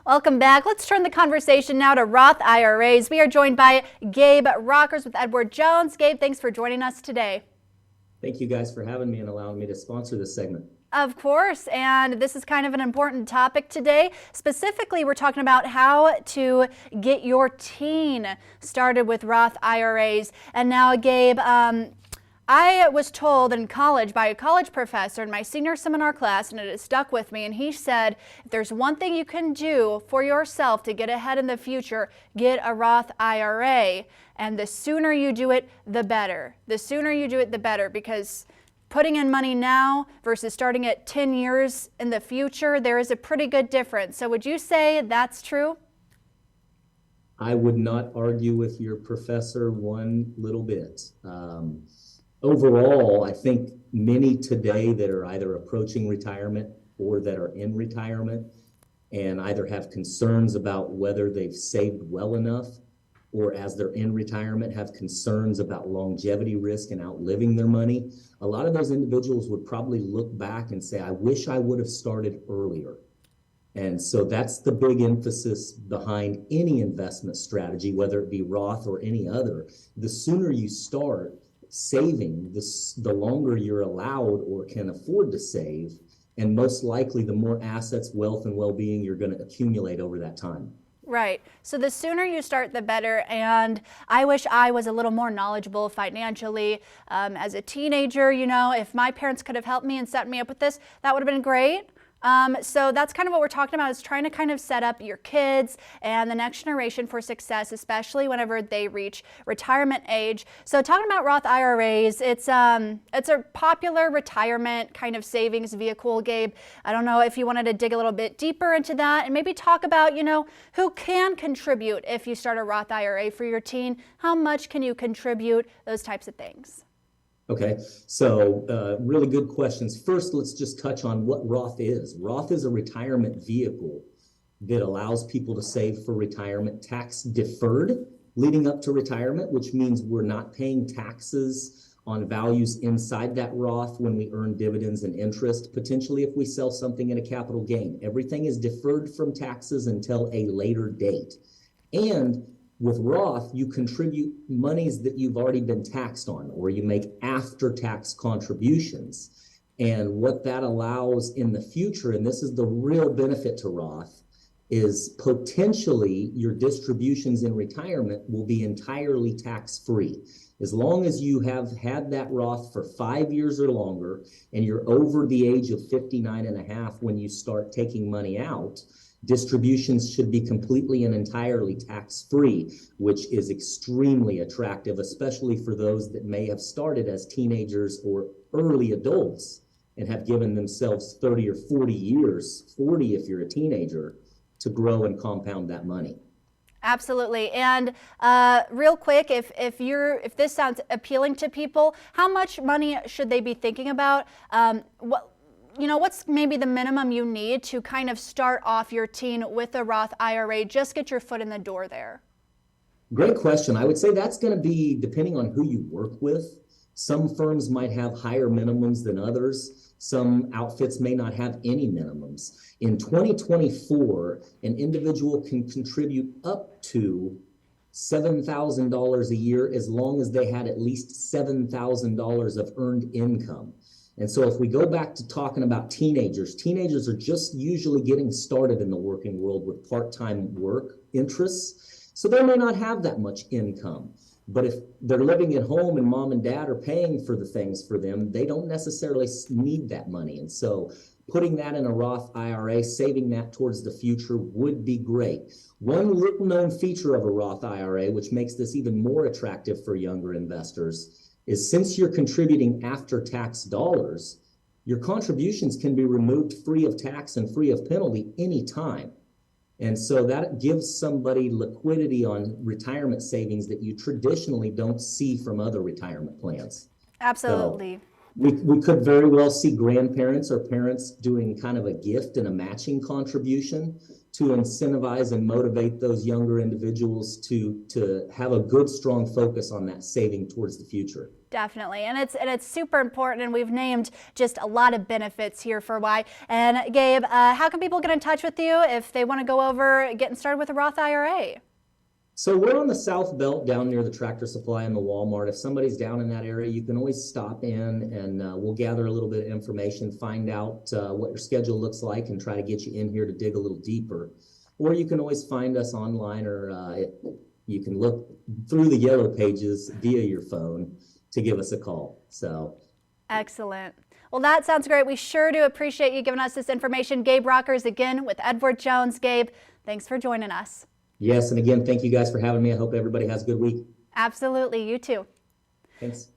Welcome back. Let's turn the conversation now to Roth IRAs. We are joined by Gabe Rockers with Edward Jones. Gabe, thanks for joining us today. Thank you guys for having me and allowing me to sponsor this segment. Of course, and this is kind of an important topic today. Specifically, we're talking about how to get your teen started with Roth IRAs. And now, Gabe, I was told in college by a college professor in my senior seminar class, and it has stuck with me, and he said, if there's one thing you can do for yourself to get ahead in the future, get a Roth IRA. And the sooner you do it, the better. The sooner you do it, the better, because putting in money now versus starting it 10 years in the future, there is a pretty good difference. So would you say that's true? I would not argue with your professor one little bit. Overall, I think many today that are either approaching retirement or that are in retirement and either have concerns about whether they've saved well enough, or as they're in retirement have concerns about longevity risk and outliving their money. A lot of those individuals would probably look back and say, I wish I would have started earlier. And so that's the big emphasis behind any investment strategy, whether it be Roth or any other. The sooner you start saving, the longer you're allowed or can afford to save, and most likely the more assets, wealth, and well-being you're going to accumulate over that time. Right. So the sooner you start, the better. And I wish I was a little more knowledgeable financially. As a teenager, you know, if my parents could have helped me and set me up with this, that would have been great. So that's kind of what we're talking about, is trying to kind of set up your kids and the next generation for success, especially whenever they reach retirement age. So talking about Roth IRAs, it's a popular retirement kind of savings vehicle, Gabe. I don't know if you wanted to dig a little bit deeper into that and maybe talk about, you know, who can contribute if you start a Roth IRA for your teen. How much can you contribute? Those types of things. Okay, so really good questions. First, let's just touch on what Roth is. Roth is a retirement vehicle that allows people to save for retirement tax deferred leading up to retirement, which means we're not paying taxes on values inside that Roth when we earn dividends and interest, potentially if we sell something in a capital gain. Everything is deferred from taxes until a later date. And with Roth, you contribute monies that you've already been taxed on, or you make after-tax contributions. And what that allows in the future, and this is the real benefit to Roth, is potentially your distributions in retirement will be entirely tax-free. As long as you have had that Roth for 5 years or longer, and you're over the age of 59 and a half when you start taking money out, distributions should be completely and entirely tax-free, which is extremely attractive, especially for those that may have started as teenagers or early adults and have given themselves 30 or 40 years, 40 if you're a teenager, to grow and compound that money. Absolutely. And real quick, if this sounds appealing to people, how much money should they be thinking about? What's maybe the minimum you need to kind of start off your teen with a Roth IRA? Just get your foot in the door there. Great question. I would say that's going to be depending on who you work with. Some firms might have higher minimums than others. Some outfits may not have any minimums. In 2024, an individual can contribute up to $7,000 a year as long as they had at least $7,000 of earned income. And so if we go back to talking about teenagers are just usually getting started in the working world with part-time work interests. So they may not have that much income. But if they're living at home and mom and dad are paying for the things for them, they don't necessarily need that money. And so putting that in a Roth IRA, saving that towards the future would be great. One little known feature of a Roth IRA, which makes this even more attractive for younger investors, is since you're contributing after-tax dollars, your contributions can be removed free of tax and free of penalty anytime. And so that gives somebody liquidity on retirement savings that you traditionally don't see from other retirement plans. Absolutely. So we could very well see grandparents or parents doing kind of a gift and a matching contribution to incentivize and motivate those younger individuals to have a good, strong focus on that saving towards the future. Definitely, and it's super important, and we've named just a lot of benefits here for why. And Gabe, how can people get in touch with you if they want to go over getting started with a Roth IRA? So we're on the South Belt down near the Tractor Supply and the Walmart. If somebody's down in that area, you can always stop in and we'll gather a little bit of information, find out what your schedule looks like and try to get you in here to dig a little deeper. Or you can always find us online or you can look through the yellow pages via your phone to give us a call. So excellent. Well, that sounds great. We sure do appreciate you giving us this information. Gabe Rockers again with Edward Jones. Gabe, thanks for joining us. yes, and again, thank you guys for having me. I hope everybody has a good week. Absolutely. You too. Thanks.